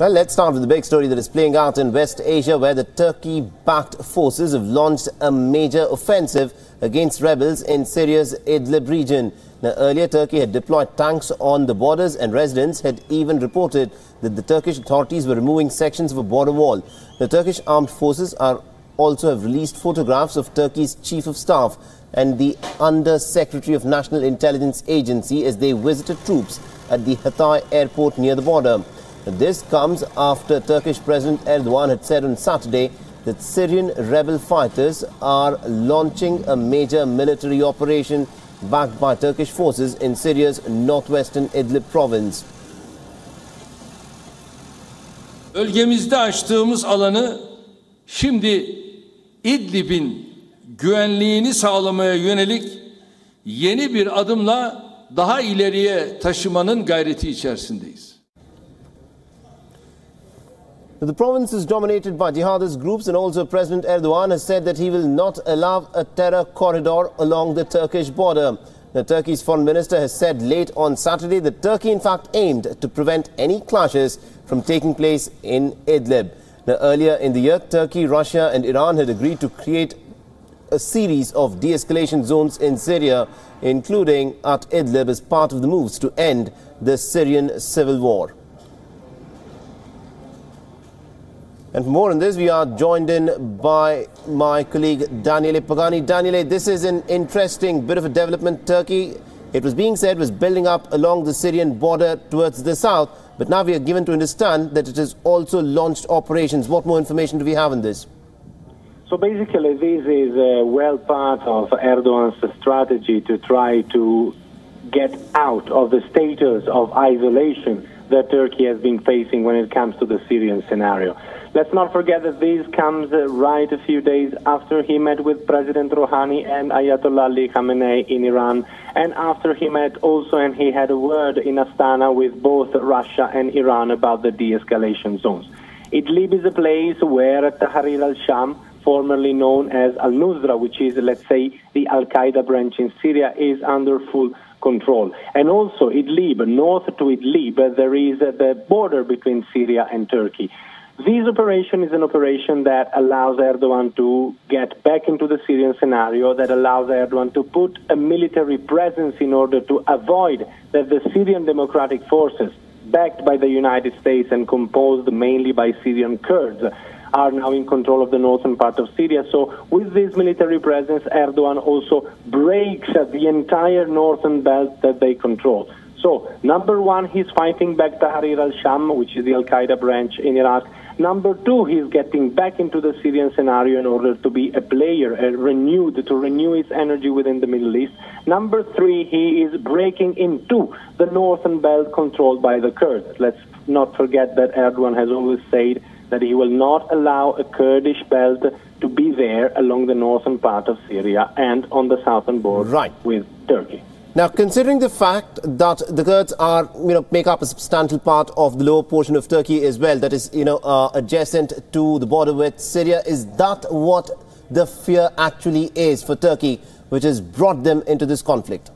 Well, let's start with the big story that is playing out in West Asia, where the Turkey-backed forces have launched a major offensive against rebels in Syria's Idlib region. Now, earlier, Turkey had deployed tanks on the borders, and residents had even reported that the Turkish authorities were removing sections of a border wall. The Turkish armed forces are also have released photographs of Turkey's Chief of Staff and the Under-Secretary of National Intelligence Agency as they visited troops at the Hatay airport near the border. This comes after Turkish President Erdogan had said on Saturday that Syrian rebel fighters are launching a major military operation backed by Turkish forces in Syria's northwestern Idlib province. Bölgemizde açtığımız alanı şimdi İdlib'in güvenliğini sağlamaya yönelik yeni bir adımla daha ileriye taşımanın gayreti içerisindeyiz. The province is dominated by jihadist groups, and also President Erdogan has said that he will not allow a terror corridor along the Turkish border. The Turkey's foreign minister has said late on Saturday that Turkey in fact aimed to prevent any clashes from taking place in Idlib. Now, earlier in the year, Turkey, Russia and Iran had agreed to create a series of de-escalation zones in Syria, including at Idlib, as part of the moves to end the Syrian civil war. And for more on this, we are joined in by my colleague Daniele Pagani. Daniele, this is an interesting bit of a development. Turkey, it was being said, was building up along the Syrian border towards the south, but now we are given to understand that it has also launched operations. What more information do we have on this? So basically, this is well part of Erdogan's strategy to try to get out of the status of isolation that Turkey has been facing when it comes to the Syrian scenario. Let's not forget that this comes right a few days after he met with President Rouhani and Ayatollah Ali Khamenei in Iran, and after he met also and he had a word in Astana with both Russia and Iran about the de-escalation zones. Idlib is a place where Tahrir al-Sham, formerly known as al-Nusra, which is, let's say, the Al-Qaeda branch in Syria, is under full control. And also Idlib, north to Idlib, there is the border between Syria and Turkey. This operation is an operation that allows Erdogan to get back into the Syrian scenario, that allows Erdogan to put a military presence in order to avoid that the Syrian Democratic Forces, backed by the United States and composed mainly by Syrian Kurds, are now in control of the northern part of Syria. So with this military presence, Erdogan also breaks the entire northern belt that they control. So, number one, he's fighting back Tahrir al-Sham, which is the Al-Qaeda branch in Iraq. Number two, he's getting back into the Syrian scenario in order to be a player, to renew its energy within the Middle East. Number three, he is breaking into the northern belt controlled by the Kurds. Let's not forget that Erdogan has always said that he will not allow a Kurdish belt to be there along the northern part of Syria and on the southern border with Turkey. Now, considering the fact that the Kurds are, make up a substantial part of the lower portion of Turkey as well, that is, adjacent to the border with Syria, is that what the fear actually is for Turkey, which has brought them into this conflict?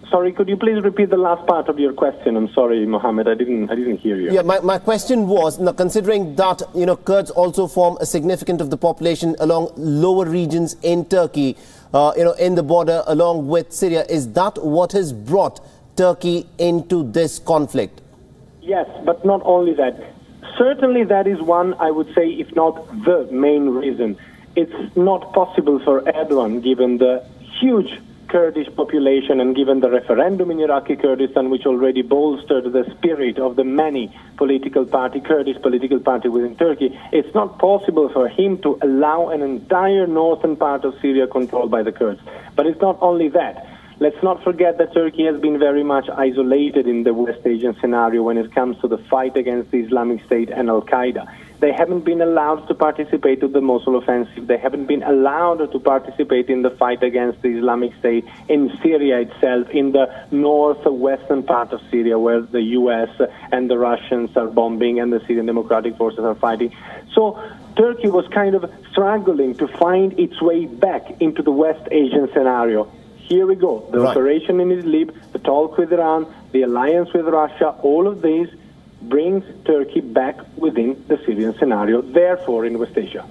Sorry, could you please repeat the last part of your question? I'm sorry, Mohammed, I didn't hear you. Yeah, my question was, now, considering that, Kurds also form a significant of the population along lower regions in Turkey, in the border along with Syria, is that what has brought Turkey into this conflict? Yes, but not only that. Certainly that is one, I would say, if not the main reason. It's not possible for Erdogan, given the huge Kurdish population and given the referendum in Iraqi Kurdistan, which already bolstered the spirit of the many Kurdish political party within Turkey, it's not possible for him to allow an entire northern part of Syria controlled by the Kurds. But it's not only that. Let's not forget that Turkey has been very much isolated in the West Asian scenario when it comes to the fight against the Islamic State and Al-Qaeda. They haven't been allowed to participate in the Mosul offensive. They haven't been allowed to participate in the fight against the Islamic State in Syria itself, in the northwestern part of Syria, where the U.S. and the Russians are bombing and the Syrian Democratic Forces are fighting. So Turkey was kind of struggling to find its way back into the West Asian scenario. Here we go. The operation in Idlib, the talk with Iran, the alliance with Russia, all of these brings Turkey back within the Syrian scenario, therefore in West Asia.